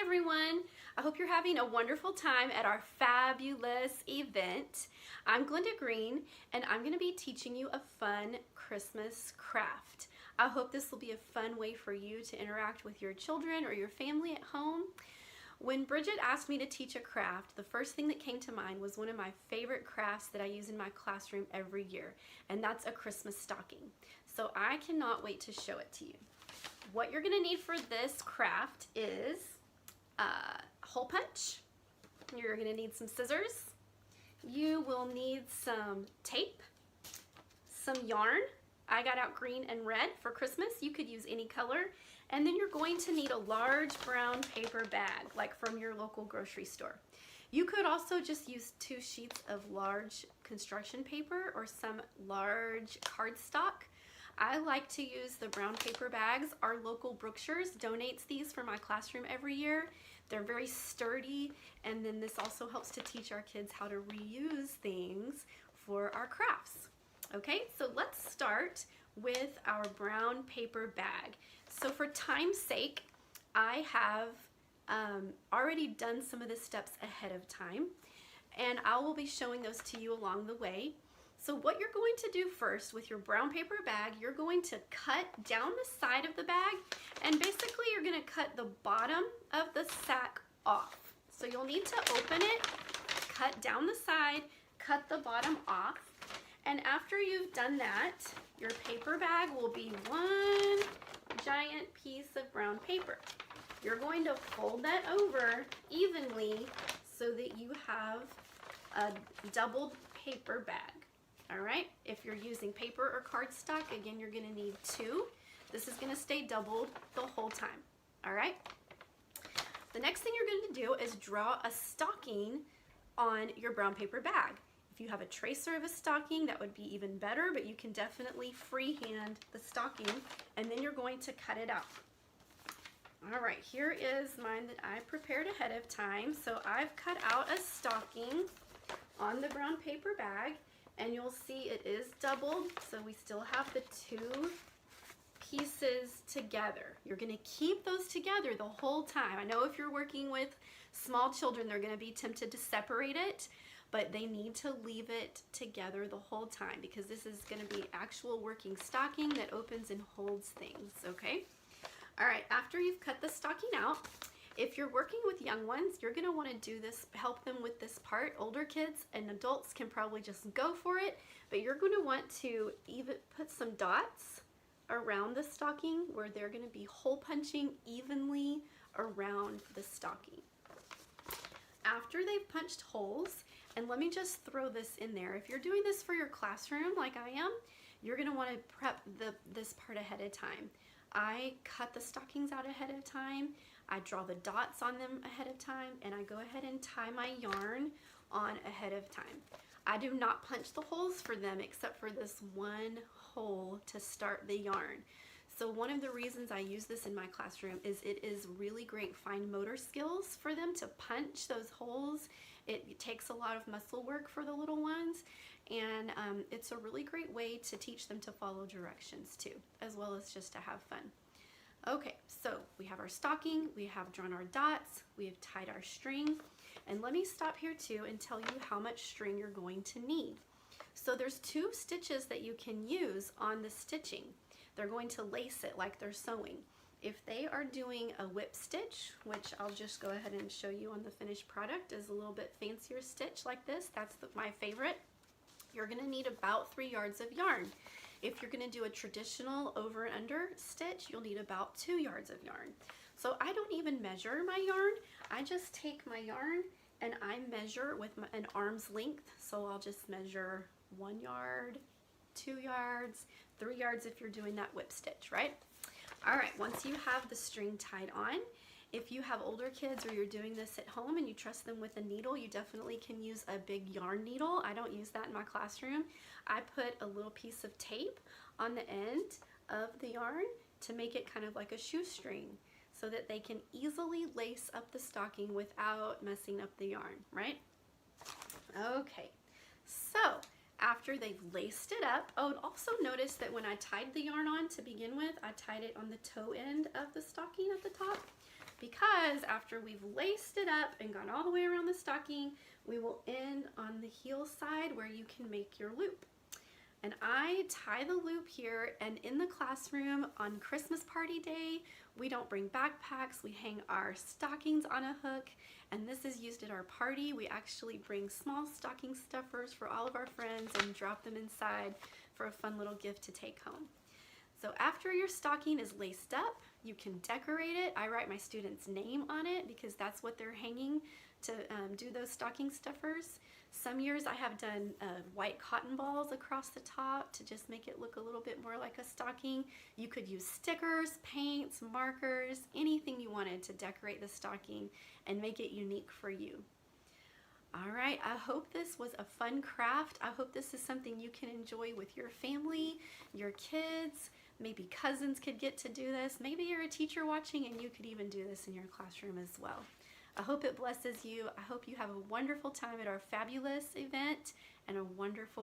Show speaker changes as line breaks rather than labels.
everyone. I hope you're having a wonderful time at our fabulous event. I'm Glenda Green and I'm going to be teaching you a fun Christmas craft. I hope this will be a fun way for you to interact with your children or your family at home. When Bridget asked me to teach a craft, the first thing that came to mind was one of my favorite crafts that I use in my classroom every year, and that's a Christmas stocking. So I cannot wait to show it to you. What you're going to need for this craft is a hole punch. You're going to need some scissors. You will need some tape, some yarn. I got out green and red for Christmas. You could use any color. And then you're going to need a large brown paper bag, like from your local grocery store. You could also just use 2 sheets of large construction paper or some large cardstock. I like to use the brown paper bags. Our local Brookshire's donates these for my classroom every year. They're very sturdy, and then this also helps to teach our kids how to reuse things for our crafts. Okay, so let's start with our brown paper bag. So for time's sake, I have already done some of the steps ahead of time, and I will be showing those to you along the way. So what you're going to do first with your brown paper bag, you're going to cut down the side of the bag, and basically you're going to cut the bottom of the sack off. So you'll need to open it, cut down the side, cut the bottom off, and after you've done that, your paper bag will be one giant piece of brown paper. You're going to fold that over evenly so that you have a doubled paper bag. All right, if you're using paper or cardstock, again, you're gonna need 2. This is gonna stay doubled the whole time, all right? The next thing you're gonna do is draw a stocking on your brown paper bag. If you have a tracer of a stocking, that would be even better, but you can definitely freehand the stocking, and then you're going to cut it out. All right, here is mine that I prepared ahead of time. So I've cut out a stocking on the brown paper bag, and you'll see it is doubled, so we still have the 2 pieces together. You're gonna keep those together the whole time. I know if you're working with small children, they're gonna be tempted to separate it, but they need to leave it together the whole time because this is gonna be actual working stocking that opens and holds things, okay? All right, after you've cut the stocking out, if you're working with young ones, you're gonna wanna do this, help them with this part. Older kids and adults can probably just go for it, but you're gonna want to even put some dots around the stocking where they're gonna be hole punching evenly around the stocking. After they've punched holes, and let me just throw this in there, if you're doing this for your classroom like I am, you're gonna wanna prep this part ahead of time. I cut the stockings out ahead of time, I draw the dots on them ahead of time, and I go ahead and tie my yarn on ahead of time. I do not punch the holes for them except for this one hole to start the yarn. So one of the reasons I use this in my classroom is it is really great fine motor skills for them to punch those holes. It takes a lot of muscle work for the little ones, and it's a really great way to teach them to follow directions too, as well as just to have fun. Okay, so we have our stocking, we have drawn our dots, we have tied our string, and let me stop here too and tell you how much string you're going to need. So there's 2 stitches that you can use on the stitching. They're going to lace it like they're sewing. If they are doing a whip stitch, which I'll just go ahead and show you on the finished product, is a little bit fancier stitch like this, that's my favorite, you're gonna need about 3 yards of yarn. If you're gonna do a traditional over and under stitch, you'll need about 2 yards of yarn. So I don't even measure my yarn. I just take my yarn and I measure with an arm's length. So I'll just measure 1 yard, 2 yards, 3 yards if you're doing that whip stitch, right? All right, once you have the string tied on, if you have older kids or you're doing this at home and you trust them with a needle, you definitely can use a big yarn needle. I don't use that in my classroom. I put a little piece of tape on the end of the yarn to make it kind of like a shoestring so that they can easily lace up the stocking without messing up the yarn, right? Okay, so after they've laced it up, oh, also notice that when I tied the yarn on to begin with, I tied it on the toe end of the stocking at the top. because after we've laced it up and gone all the way around the stocking, we will end on the heel side where you can make your loop. And I tie the loop here, and in the classroom on Christmas party day, we don't bring backpacks, we hang our stockings on a hook, and this is used at our party. We actually bring small stocking stuffers for all of our friends and drop them inside for a fun little gift to take home. So after your stocking is laced up, you can decorate it. I write my students' name on it because that's what they're hanging to do those stocking stuffers. Some years I have done white cotton balls across the top to just make it look a little bit more like a stocking. You could use stickers, paints, markers, anything you wanted to decorate the stocking and make it unique for you. All right, I hope this was a fun craft. I hope this is something you can enjoy with your family, your kids. Maybe cousins could get to do this. Maybe you're a teacher watching and you could even do this in your classroom as well. I hope it blesses you. I hope you have a wonderful time at our fabulous event and a wonderful